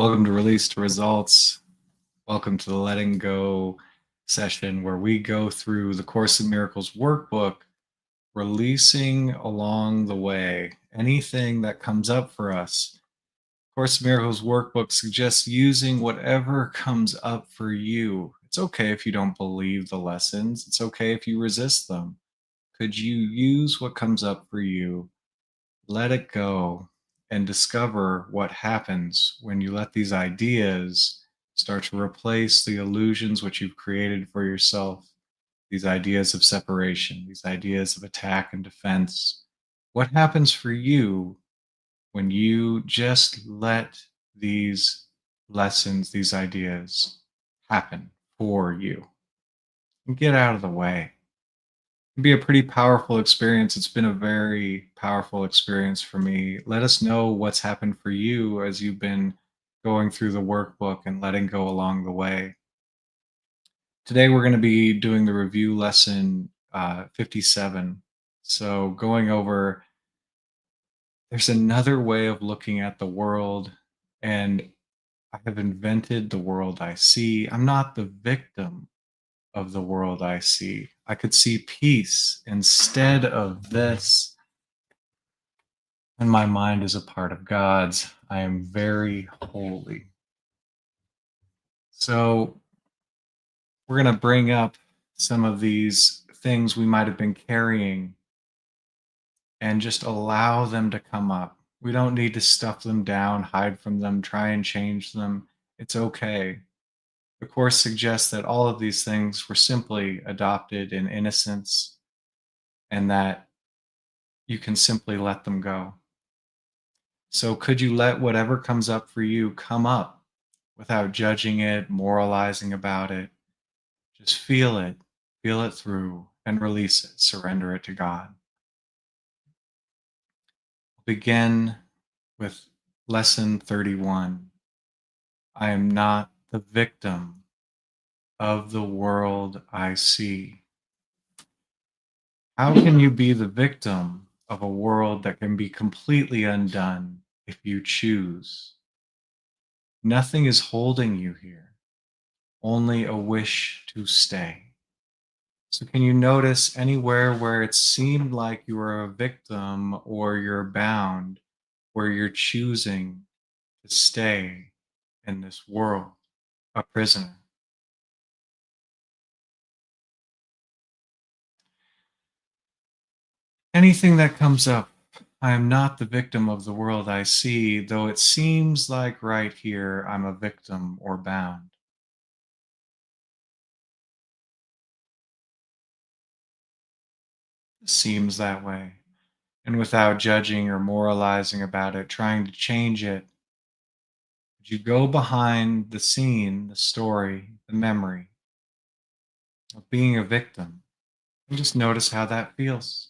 Welcome to Release to Results. Welcome to the Letting Go session where we go through the Course in Miracles workbook, releasing along the way anything that comes up for us. Course in Miracles workbook suggests using whatever comes up for you. It's okay if you don't believe the lessons, it's okay if you resist them. Could you use what comes up for you? Let it go and discover what happens when you let these ideas start to replace the illusions which you've created for yourself, these ideas of separation, these ideas of attack and defense. What happens for you when you just let these lessons, these ideas happen for you and get out of the way? Can be a pretty powerful experience. It's been a very powerful experience for me. Let us know what's happened for you as you've been going through the workbook and letting go along the way. Today, we're going to be doing the review lesson 57. So, going over there's another way of looking at the world, and I have invented the world I see. I'm not the victim of the world I see. I could see peace instead of this. And my mind is a part of God's. I am very holy. So we're going to bring up some of these things we might have been carrying and just allow them to come up. We don't need to stuff them down, hide from them, try and change them. It's okay. The Course suggests that all of these things were simply adopted in innocence and that you can simply let them go. So, could you let whatever comes up for you come up without judging it, moralizing about it? Just feel it through, and release it, surrender it to God. Begin with lesson 31. I am not the victim of the world I see. How can you be the victim of a world that can be completely undone if you choose? Nothing is holding you here, only a wish to stay. So, can you notice anywhere where it seemed like you were a victim or you're bound, where you're choosing to stay in this world, a prisoner? Anything that comes up, I am not the victim of the world I see, though it seems like right here I'm a victim or bound. It seems that way. And without judging or moralizing about it, trying to change it, would you go behind the scene, the story, the memory of being a victim and just notice how that feels?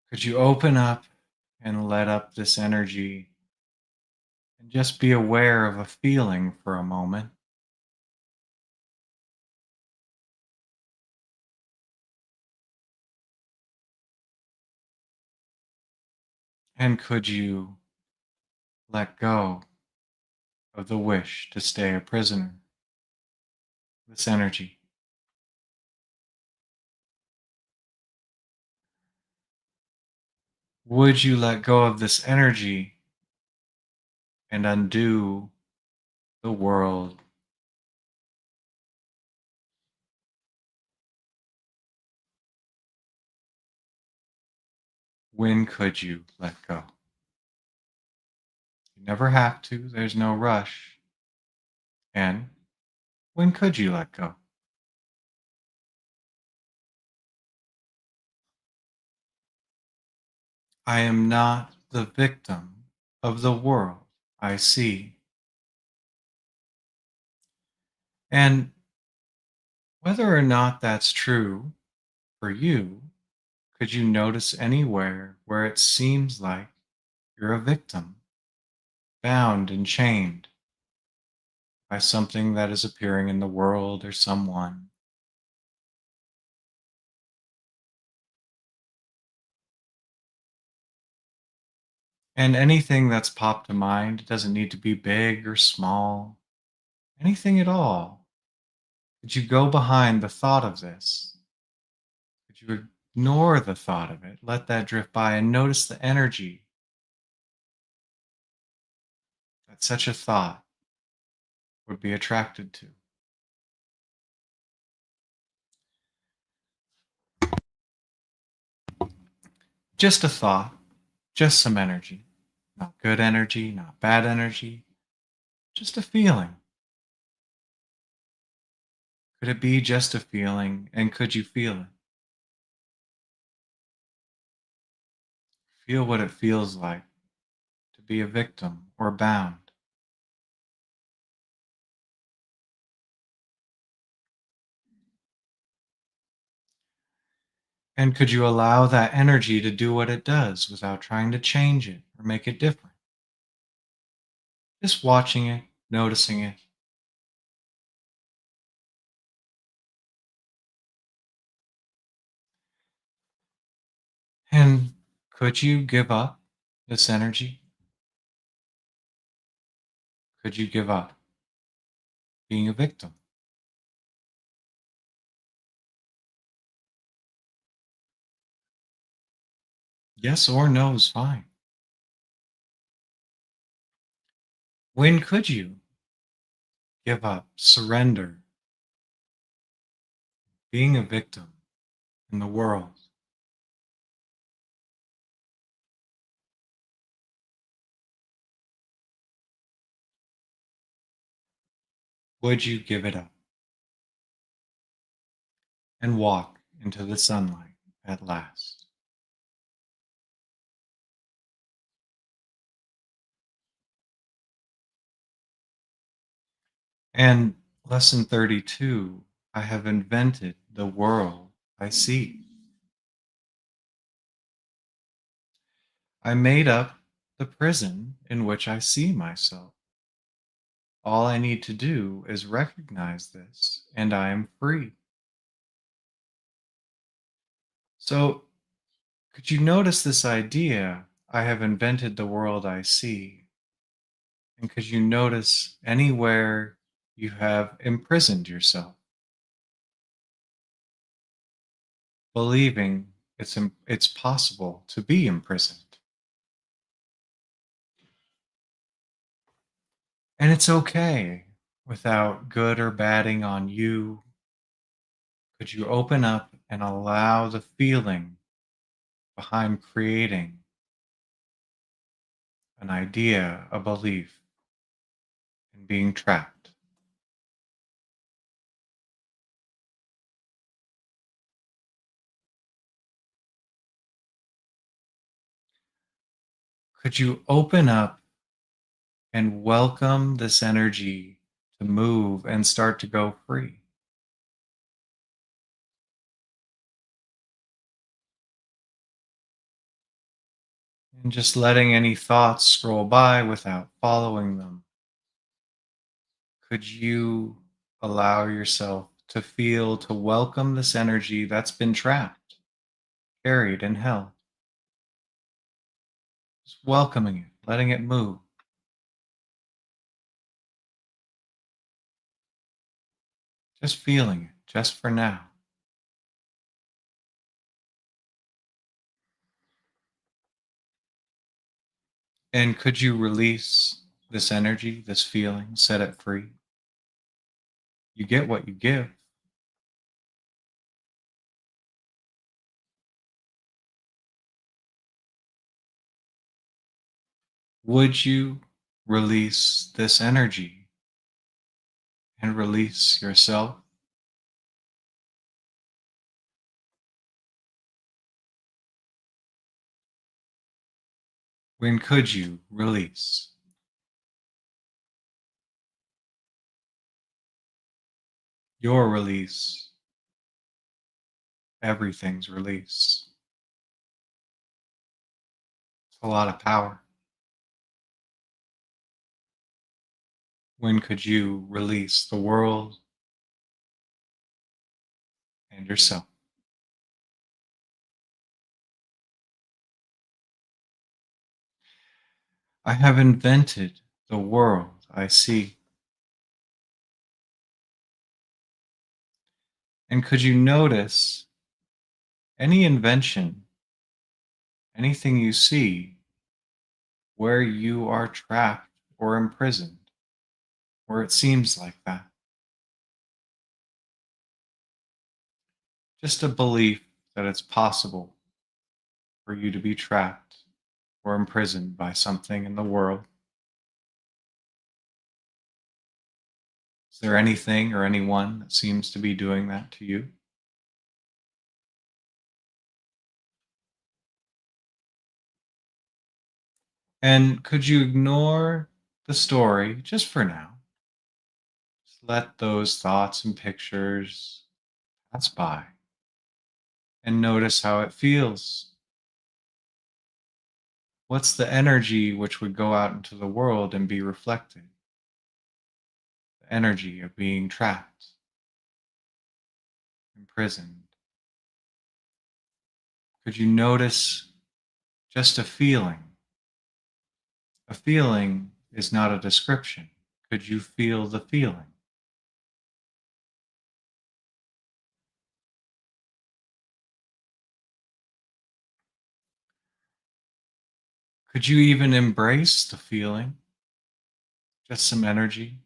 Could you open up and let up this energy and just be aware of a feeling for a moment? And could you let go of the wish to stay a prisoner, this energy? Would you let go of this energy and undo the world? When could you let go? You never have to, there's no rush. And when could you let go? I am not the victim of the world I see. And whether or not that's true for you, could you notice anywhere where it seems like you're a victim, bound and chained by something that is appearing in the world or someone? And anything that's popped to mind, it doesn't need to be big or small, anything at all. Could you go behind the thought of this? Could you ignore the thought of it? Let that drift by and notice the energy that such a thought would be attracted to. Just a thought, just some energy. Not good energy, not bad energy, just a feeling. Could it be just a feeling, and could you feel it? Feel what it feels like to be a victim or bound. And could you allow that energy to do what it does without trying to change it or make it different? Just watching it, noticing it. And could you give up this energy? Could you give up being a victim? Yes or no is fine. When could you give up, surrender, being a victim in the world? Would you give it up and walk into the sunlight at last? And lesson 32, I have invented the world I see. I made up the prison in which I see myself. All I need to do is recognize this, and I am free. So, could you notice this idea? I have invented the world I see. And could you notice anywhere you have imprisoned yourself, believing it's possible to be imprisoned? And it's okay without good or badding on you. Could you open up and allow the feeling behind creating an idea, a belief, and being trapped? Could you open up and welcome this energy to move and start to go free? And just letting any thoughts scroll by without following them. Could you allow yourself to feel, to welcome this energy that's been trapped, carried, and held? Just welcoming it, letting it move, just feeling it, just for now. And could you release this energy, this feeling, set it free? You get what you give. Would you release this energy and release yourself? When could you release? Your release, everything's release. It's a lot of power. When could you release the world and yourself? I have invented the world I see. And could you notice any invention, anything you see, where you are trapped or imprisoned, where it seems like that? Just a belief that it's possible for you to be trapped or imprisoned by something in the world. Is there anything or anyone that seems to be doing that to you? And could you ignore the story just for now? Just let those thoughts and pictures pass by and notice how it feels. What's the energy which would go out into the world and be reflected? The energy of being trapped, imprisoned. Could you notice just a feeling? A feeling is not a description. Could you feel the feeling? Could you even embrace the feeling? Just some energy.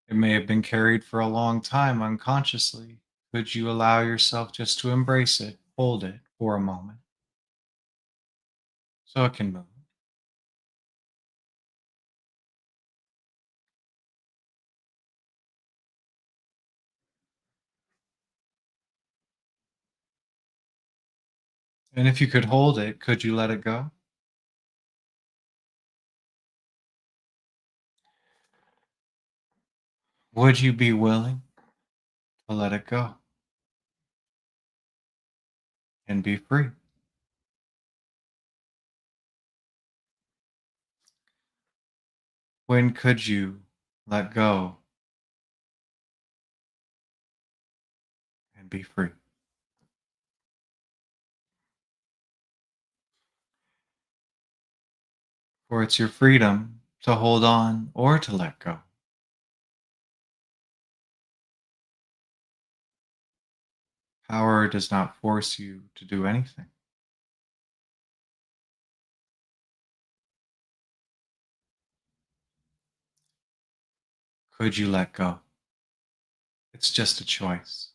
It may have been carried for a long time unconsciously. Could you allow yourself just to embrace it, hold it for a moment so it can move? And if you could hold it, could you let it go? Would you be willing to let it go and be free? When could you let go and be free? For it's your freedom to hold on or to let go. Power does not force you to do anything. Could you let go? It's just a choice.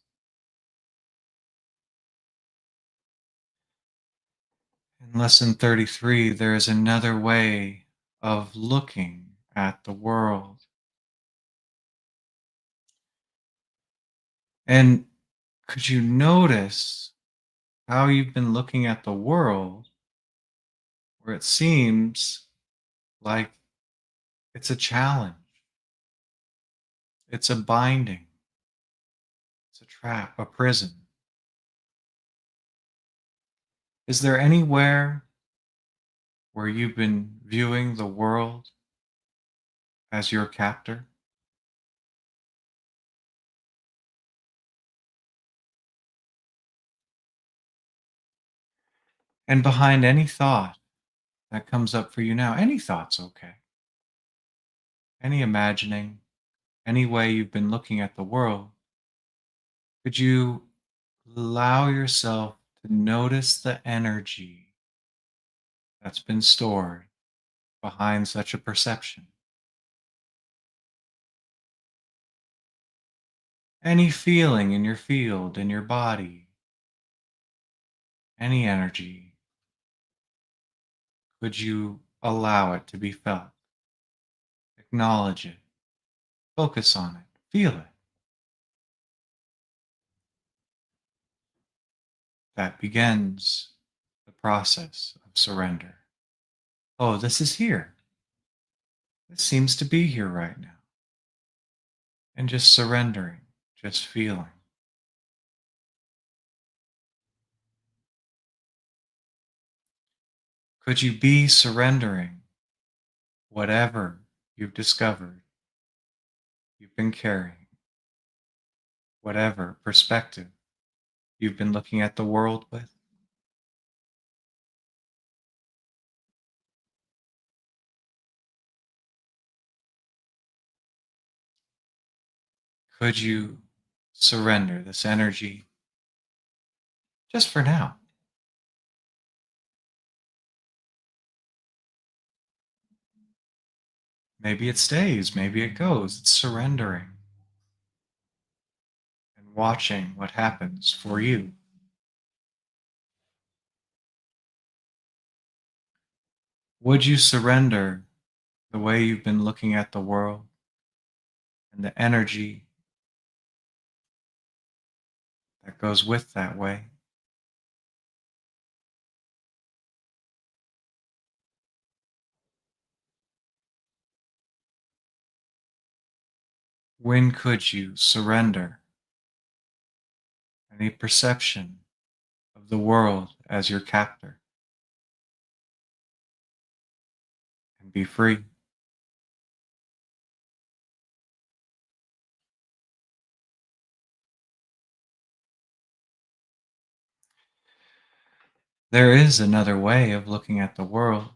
In lesson 33, there is another way of looking at the world. And could you notice how you've been looking at the world where it seems like it's a challenge, it's a binding, it's a trap, a prison? Is there anywhere where you've been viewing the world as your captor? And behind any thought that comes up for you now, any thought's okay, any imagining, any way you've been looking at the world, could you allow yourself to notice the energy that's been stored behind such a perception? Any feeling in your field, in your body, any energy, could you allow it to be felt? Acknowledge it, focus on it, feel it. That begins the process of surrender. Oh, this is here. This seems to be here right now. And just surrendering, just feeling. Could you be surrendering whatever you've discovered you've been carrying, whatever perspective you've been looking at the world with? Could you surrender this energy just for now? Maybe it stays, maybe it goes. It's surrendering and watching what happens for you. Would you surrender the way you've been looking at the world and the energy that goes with that way? When could you surrender any perception of the world as your captor and be free? There is another way of looking at the world.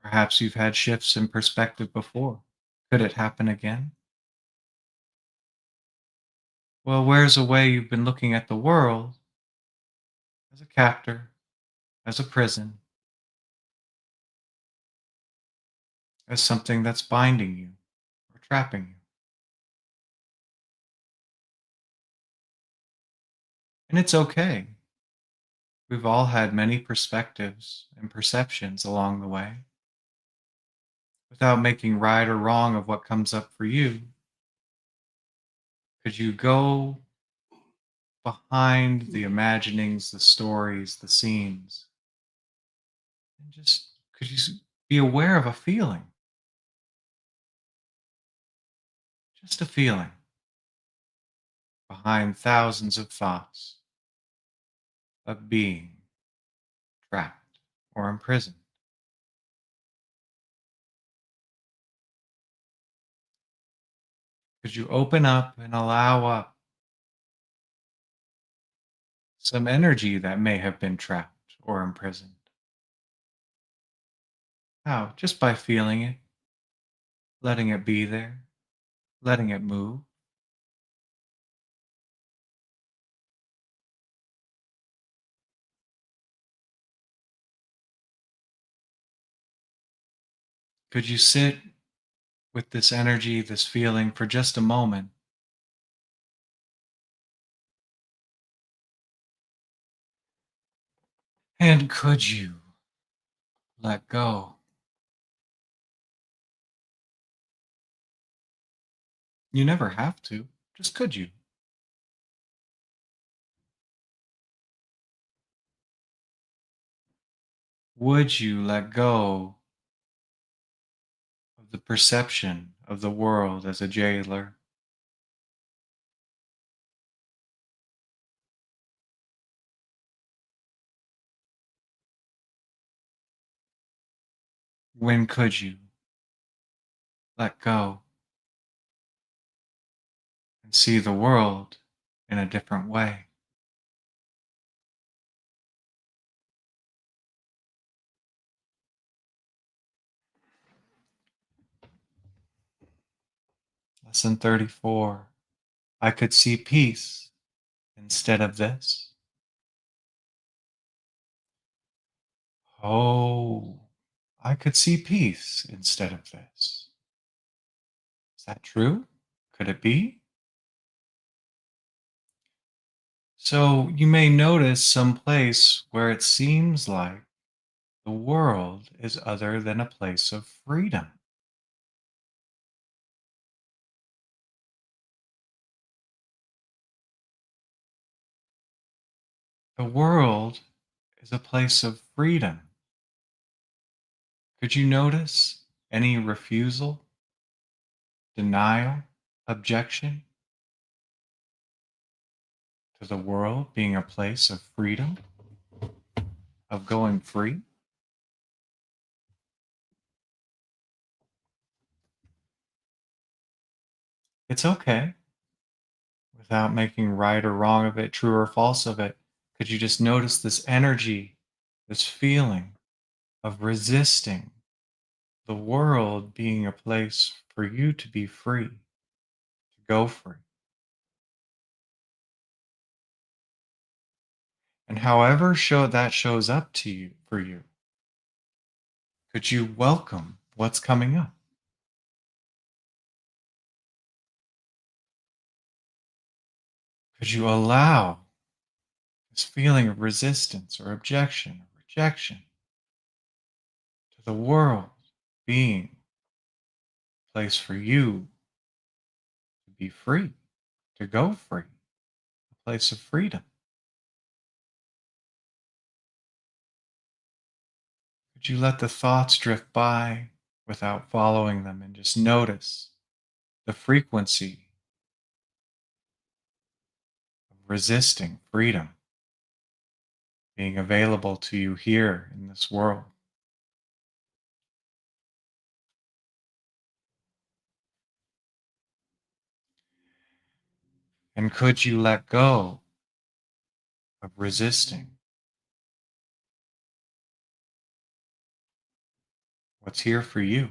Perhaps you've had shifts in perspective before. Could it happen again? Well, where's a way you've been looking at the world as a captor, as a prison, as something that's binding you or trapping you? And it's okay. We've all had many perspectives and perceptions along the way. Without making right or wrong of what comes up for you, could you go behind the imaginings, the stories, the scenes, and just could you be aware of a feeling? Just a feeling behind thousands of thoughts of being trapped or imprisoned. Could you open up and allow up some energy that may have been trapped or imprisoned? How? Just by feeling it, letting it be there, letting it move. Could you sit with this energy, this feeling for just a moment? And could you let go? You never have to, just could you? Would you let go of the perception of the world as a jailer? When could you let go and see the world in a different way? Lesson 34. I could see peace instead of this. Oh, I could see peace instead of this. Is that true? Could it be? So you may notice some place where it seems like the world is other than a place of freedom. The world is a place of freedom. Could you notice any refusal, denial, objection to the world being a place of freedom, of going free? It's okay without making right or wrong of it, true or false of it. Could you just notice this energy, this feeling of resisting the world being a place for you to be free? go free. And however that shows up to you for you, could you welcome what's coming up? Could you allow this feeling of resistance or objection or rejection to the world being a place for you to be free, to go free, a place of freedom? Could you let the thoughts drift by without following them and just notice the frequency of resisting freedom being available to you here in this world? And could you let go of resisting what's here for you?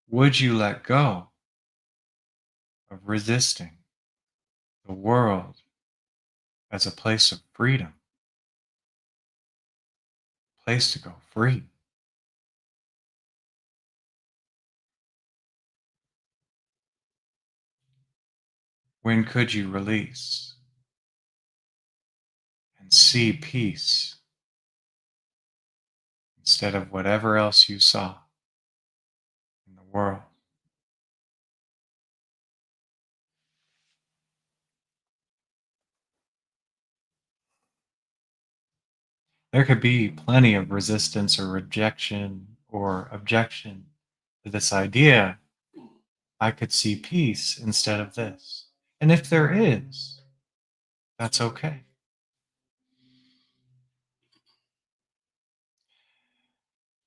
Would you let go of resisting the world as a place of freedom, a place to go free? When could you release and see peace instead of whatever else you saw in the world? There could be plenty of resistance or rejection or objection to this idea. I could see peace instead of this. And if there is, that's okay.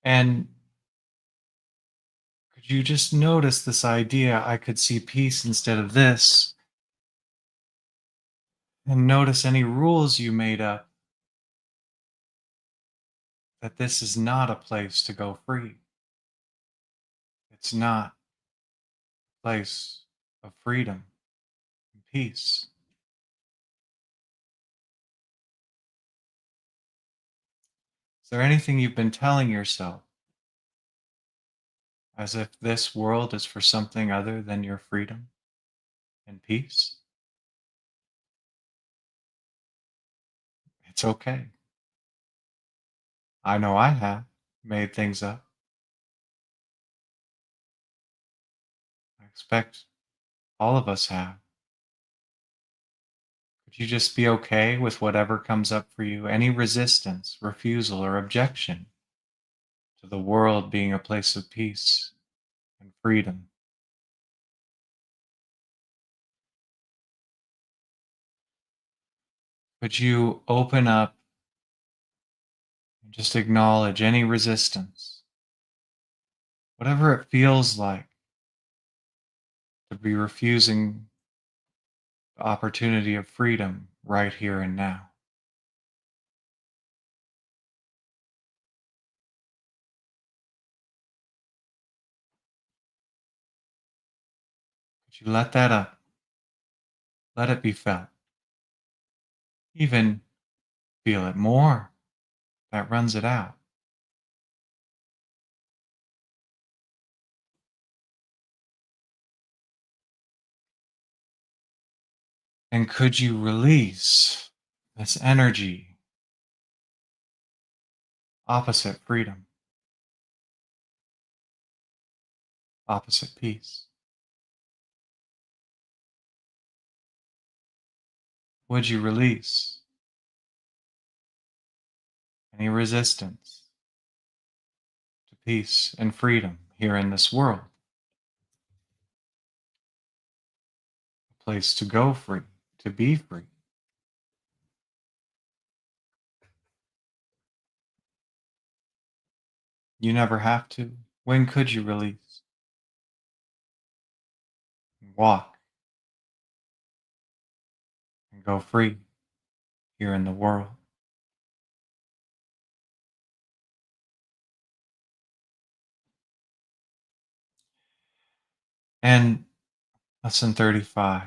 And could you just notice this idea, I could see peace instead of this, and notice any rules you made up that this is not a place to go free. It's not a place of freedom and peace. Is there anything you've been telling yourself as if this world is for something other than your freedom and peace? It's okay. I know I have made things up. I expect all of us have. Could you just be okay with whatever comes up for you? Any resistance, refusal, or objection to the world being a place of peace and freedom? Could you open up and just acknowledge any resistance, whatever it feels like to be refusing the opportunity of freedom right here and now? Could you let that up? Let it be felt. Even feel it more. That runs it out. And could you release this energy, opposite freedom, opposite peace? Would you release any resistance to peace and freedom here in this world? A place to go free, to be free. You never have to. When could you release and walk and go free here in the world? And lesson 35.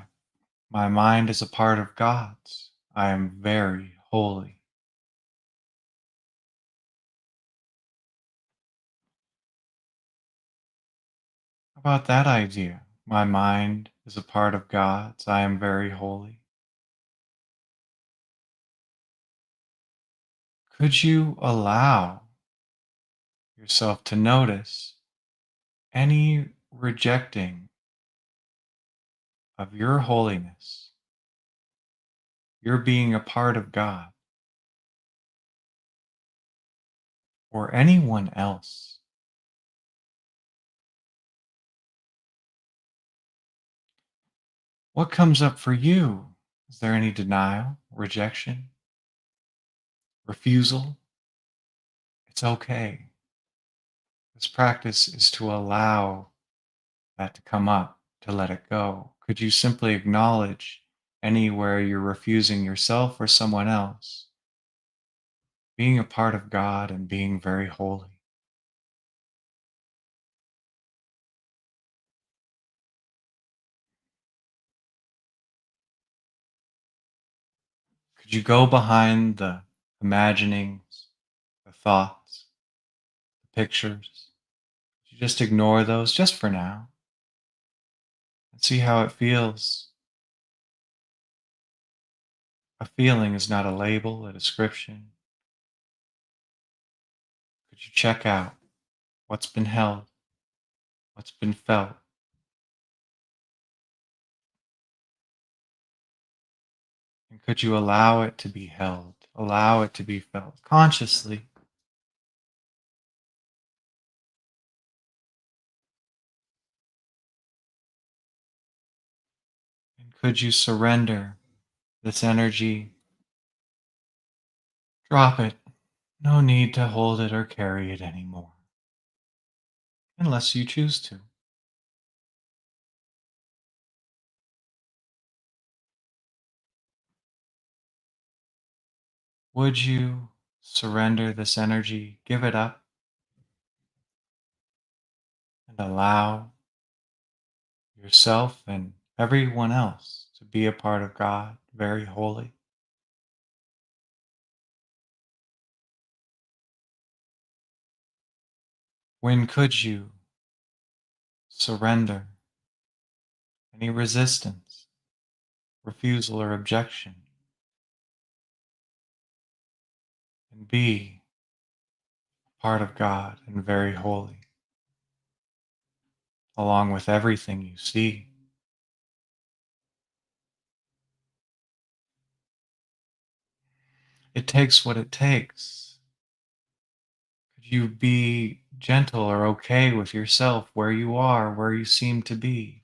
My mind is a part of God's. I am very holy. How about that idea? My mind is a part of God's. I am very holy. Could you allow yourself to notice any rejecting of your holiness, your being a part of God, or anyone else? What comes up for you? Is there any denial, rejection, refusal? It's okay. This practice is to allow that to come up, to let it go. Could you simply acknowledge anywhere you're refusing yourself or someone else, being a part of God and being very holy? Could you go behind the imaginings, the thoughts, the pictures? Could you just ignore those just for now and see how it feels? A feeling is not a label, a description. Could you check out what's been held, what's been felt? And could you allow it to be held, allow it to be felt consciously? And could you surrender this energy? Drop it. No need to hold it or carry it anymore, unless you choose to. Would you surrender this energy, give it up, and allow yourself and everyone else to be a part of God, very holy? When could you surrender any resistance, refusal, or objection and be part of God and very holy, along with everything you see? It takes what it takes. Could you be gentle or okay with yourself where you are, where you seem to be?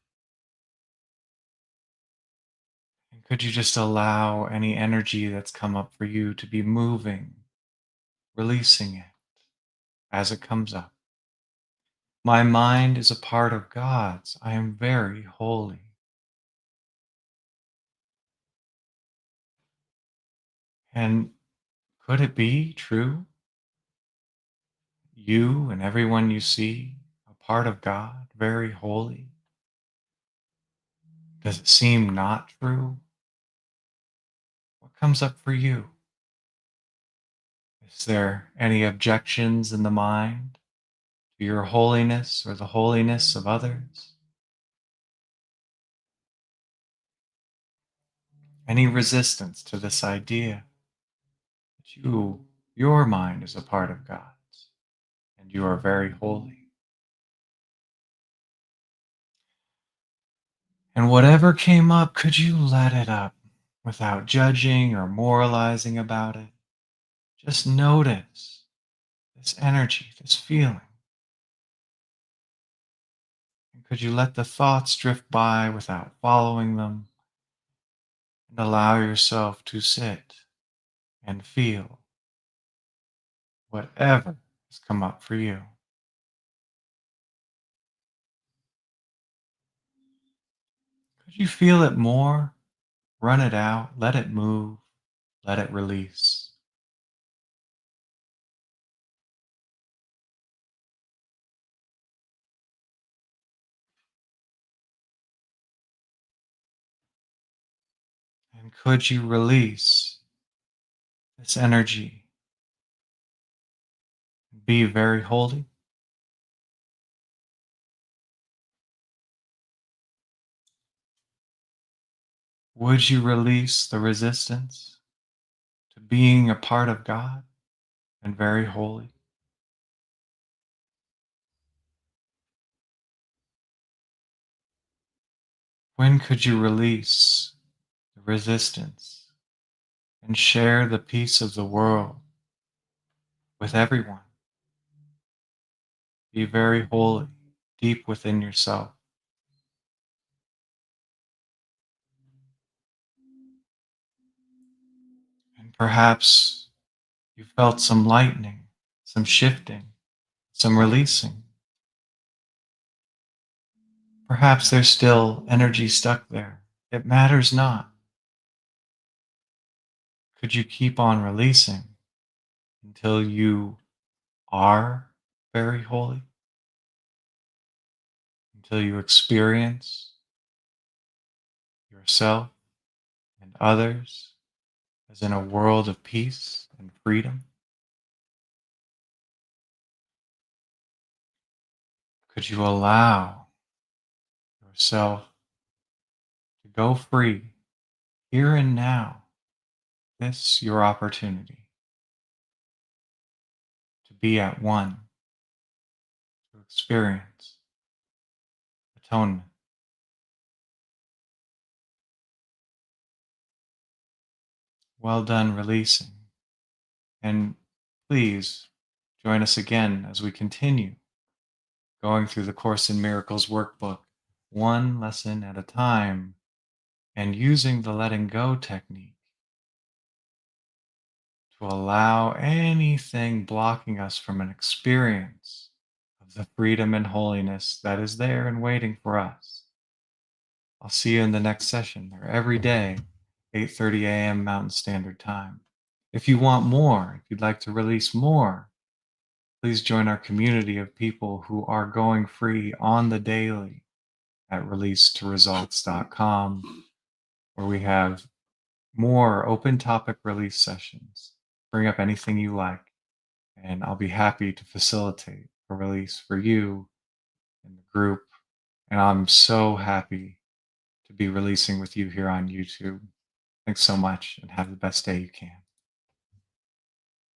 And could you just allow any energy that's come up for you to be moving, releasing it as it comes up? My mind is a part of God's. I am very holy. And could it be true? You and everyone you see, a part of God, very holy. Does it seem not true? What comes up for you? Is there any objections in the mind to your holiness or the holiness of others? Any resistance to this idea that your mind is a part of God's and you are very holy? And whatever came up, could you let it up without judging or moralizing about it? Just notice this energy, this feeling. And could you let the thoughts drift by without following them and allow yourself to sit and feel whatever has come up for you? Could you feel it more? Run it out, let it move, let it release. And could you release this energy and be very holy? Would you release the resistance to being a part of God and very holy? When could you release the resistance and share the peace of the world with everyone? Be very holy deep within yourself. And perhaps you felt some lightening, some shifting, some releasing. Perhaps there's still energy stuck there. It matters not. Could you keep on releasing until you are very holy? Until you experience yourself and others as in a world of peace and freedom? Could you allow yourself to go free here and now? This your opportunity to be at one, to experience atonement. Well done releasing. And please join us again as we continue going through the Course in Miracles workbook, one lesson at a time, and using the letting go technique to allow anything blocking us from an experience of the freedom and holiness that is there and waiting for us. I'll see you in the next session. They're every day, 8:30 a.m. Mountain Standard Time. If you want more, if you'd like to release more, please join our community of people who are going free on the daily at releasetoresults.com, where we have more open topic release sessions. Bring up anything you like, and I'll be happy to facilitate a release for you and the group. And I'm so happy to be releasing with you here on YouTube. Thanks so much, and have the best day you can.